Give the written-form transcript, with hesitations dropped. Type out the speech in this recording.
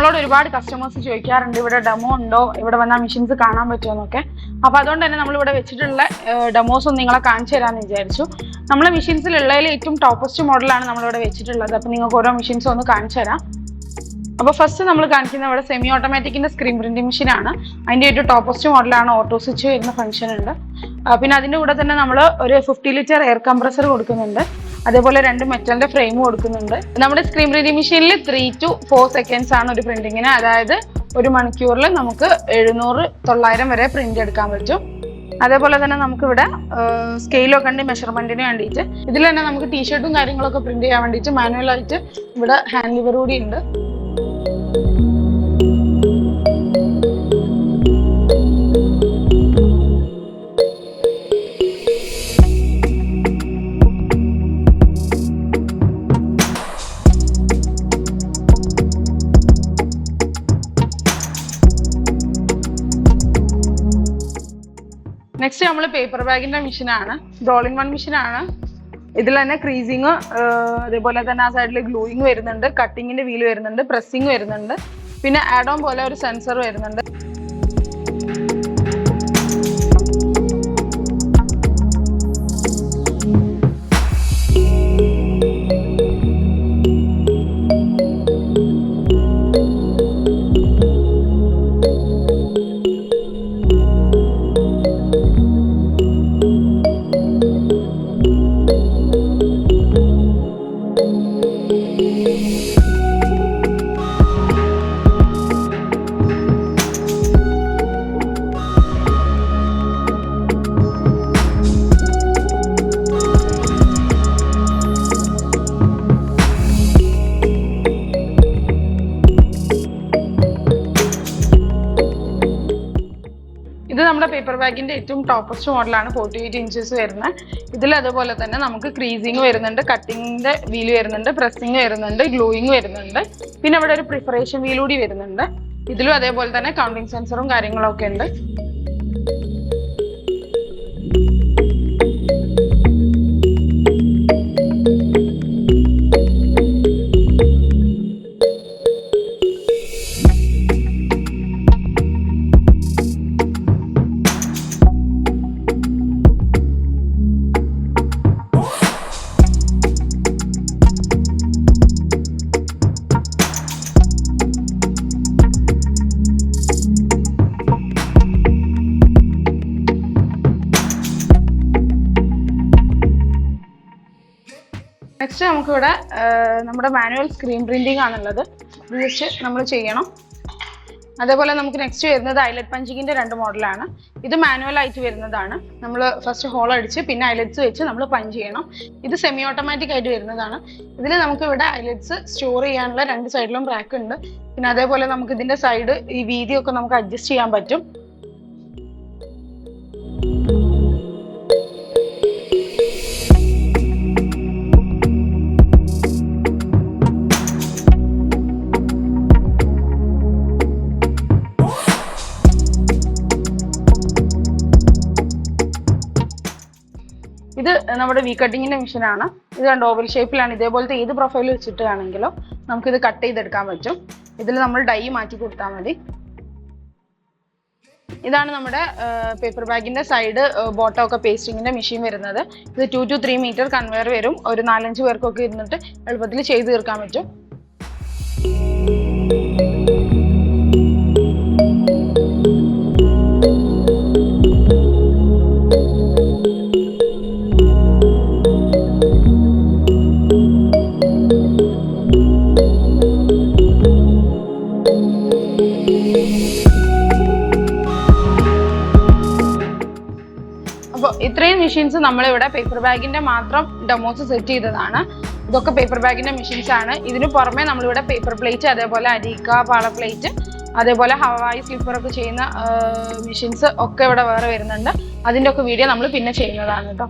നമ്മളോട് ഒരുപാട് കസ്റ്റമേഴ്സ് ചോദിക്കാറുണ്ട് ഇവിടെ ഡെമോ ഉണ്ടോ, ഇവിടെ വന്നാൽ മെഷീൻസ് കാണാൻ പറ്റുമോ എന്നൊക്കെ. അപ്പോൾ അതുകൊണ്ട് തന്നെ നമ്മളിവിടെ വെച്ചിട്ടുള്ള ഡെമോസ് ഒന്ന് നിങ്ങളെ കാണിച്ചു തരാമെന്ന് വിചാരിച്ചു. നമ്മളെ മെഷീൻസിലുള്ളതിൽ ഏറ്റവും ടോപ്പസ്റ്റ് മോഡലാണ് നമ്മളിവിടെ വെച്ചിട്ടുള്ളത്. അപ്പോൾ നിങ്ങൾക്ക് ഓരോ മെഷീൻസ് ഒന്ന് കാണിച്ചു തരാം. അപ്പോൾ ഫസ്റ്റ് നമ്മൾ കാണിക്കുന്നത് ഇവിടെ സെമി ഓട്ടോമാറ്റിക്കിൻ്റെ സ്ക്രീൻ പ്രിന്റിംഗ് മെഷീനാണ്. അതിൻ്റെ ഏറ്റവും ടോപ്പസ്റ്റ് മോഡലാണ്. ഓട്ടോ സ്വിച്ച് വരുന്ന ഫംഗ്ഷൻ ഉണ്ട്. പിന്നെ അതിൻ്റെ കൂടെ തന്നെ നമ്മൾ ഒരു 50 ലിറ്റർ എയർ കംപ്രസർ കൊടുക്കുന്നുണ്ട്. അതേപോലെ 2 മെറ്റലിന്റെ ഫ്രെയിം കൊടുക്കുന്നുണ്ട്. നമ്മുടെ സ്ക്രീൻ പ്രിന്റിംഗ് മെഷീനിൽ 3 to 4 സെക്കൻഡ്സ് ആണ് ഒരു പ്രിന്റിങ്ങിന്. അതായത് 1 മണിക്കൂറിൽ നമുക്ക് 700-900 വരെ പ്രിന്റ് എടുക്കാൻ പറ്റും. അതേപോലെ തന്നെ നമുക്കിവിടെ സ്കെയിലൊക്കെ ഉണ്ട് മെഷർമെന്റിന് വേണ്ടിയിട്ട്. ഇതിൽ തന്നെ നമുക്ക് ടീഷർട്ടും കാര്യങ്ങളൊക്കെ പ്രിന്റ് ചെയ്യാൻ വേണ്ടിയിട്ട് മാനുവലായിട്ട് ഇവിടെ ഹാൻഡ് ലിവർ കൂടി ഉണ്ട്. നെക്സ്റ്റ് നമ്മൾ പേപ്പർ ബാഗിന്റെ മെഷീനാണ്. ഇത് ഓൾ ഇൻ വൺ മെഷീനാണ്. ഇതിൽ തന്നെ ക്രീസിങ്, അതേപോലെ തന്നെ ആ സൈഡിൽ ഗ്ലൂയിങ് വരുന്നുണ്ട്, കട്ടിങ്ങിന്റെ വീല് വരുന്നുണ്ട്, പ്രസ്സിങ് വരുന്നുണ്ട്, പിന്നെ ആഡ് ഓൺ പോലെ ഒരു സെൻസർ വരുന്നുണ്ട്. ഇത് നമ്മുടെ പേപ്പർ ബാഗിന്റെ ഏറ്റവും ടോപ്പസ്റ്റ് മോഡലാണ്. 48 ഇഞ്ചസ് വരുന്നത്. ഇതിൽ അതുപോലെ തന്നെ നമുക്ക് ക്രീസിങ് വരുന്നുണ്ട്, കട്ടിങ്ങിന്റെ വീല് വരുന്നുണ്ട്, പ്രസ്സിങ് വരുന്നുണ്ട്, ഗ്ലൂയിങ് വരുന്നുണ്ട്, പിന്നെ ഇവിടെ ഒരു പ്രിപ്പറേഷൻ വീൽ കൂടി വരുന്നുണ്ട്. ഇതിലും അതേപോലെ തന്നെ കൗണ്ടിങ് സെൻസറും കാര്യങ്ങളൊക്കെ ഉണ്ട്. നെക്സ്റ്റ് നമുക്കിവിടെ നമ്മുടെ മാനുവൽ സ്ക്രീൻ പ്രിന്റിംഗ് ആണുള്ളത്. ഇത് ജസ്റ്റ് നമ്മൾ ചെയ്യണം. അതേപോലെ നമുക്ക് നെക്സ്റ്റ് വരുന്നത് ഐലറ്റ് പഞ്ചിങ്ങിന്റെ 2 മോഡലാണ്. ഇത് മാനുവൽ ആയിട്ട് വരുന്നതാണ്. നമ്മൾ ഫസ്റ്റ് ഹോൾ അടിച്ച് പിന്നെ ഐലറ്റ്സ് വെച്ച് നമ്മൾ പഞ്ച് ചെയ്യണം. ഇത് സെമി ഓട്ടോമാറ്റിക് ആയിട്ട് വരുന്നതാണ്. ഇതിൽ നമുക്ക് ഇവിടെ ഐലറ്റ്സ് സ്റ്റോർ ചെയ്യാനുള്ള 2 സൈഡിലും റാക്ക് ഉണ്ട്. പിന്നെ അതേപോലെ നമുക്ക് ഇതിന്റെ സൈഡ് ഈ വീതിയൊക്കെ നമുക്ക് അഡ്ജസ്റ്റ് ചെയ്യാൻ പറ്റും. ഇത് നമ്മുടെ വി കട്ടിങ്ങിന്റെ മെഷീനാണ്. ഇത് കണ്ട് ഓവൽ ഷേപ്പിലാണ്. ഇതേപോലത്തെ ഏത് പ്രൊഫൈൽ വെച്ചിട്ടാണെങ്കിലോ നമുക്കിത് കട്ട് ചെയ്തെടുക്കാൻ പറ്റും. ഇതിൽ നമ്മൾ ഡൈ മാറ്റി കൊടുത്താൽ മതി. ഇതാണ് നമ്മുടെ പേപ്പർ ബാഗിന്റെ സൈഡ് ബോട്ടം ഒക്കെ പേസ്റ്റിങ്ങിന്റെ മെഷീൻ വരുന്നത്. ഇത് 2 to 3 മീറ്റർ കൺവെയർ വരും. ഒരു 4-5 പേർക്കൊക്കെ ഇരുന്നിട്ട് എളുപ്പത്തിൽ ചെയ്ത് തീർക്കാൻ പറ്റും. അപ്പോൾ ഇത്രയും മെഷീൻസ് നമ്മളിവിടെ പേപ്പർ ബാഗിന്റെ മാത്രം ഡെമോസ് സെറ്റ് ചെയ്തതാണ്. ഇതൊക്കെ പേപ്പർ ബാഗിന്റെ മെഷീൻസ് ആണ്. ഇതിന് പുറമെ നമ്മളിവിടെ പേപ്പർ പ്ലേറ്റ്, അതേപോലെ അരിക്ക, പാള പ്ലേറ്റ്, അതേപോലെ ഹവായി സ്ലിപ്പറൊക്കെ ചെയ്യുന്ന മെഷീൻസ് ഒക്കെ ഇവിടെ വേറെ വരുന്നുണ്ട്. അതിൻ്റെ ഒക്കെ വീഡിയോ നമ്മൾ പിന്നെ ചെയ്യുന്നതാണ് കേട്ടോ.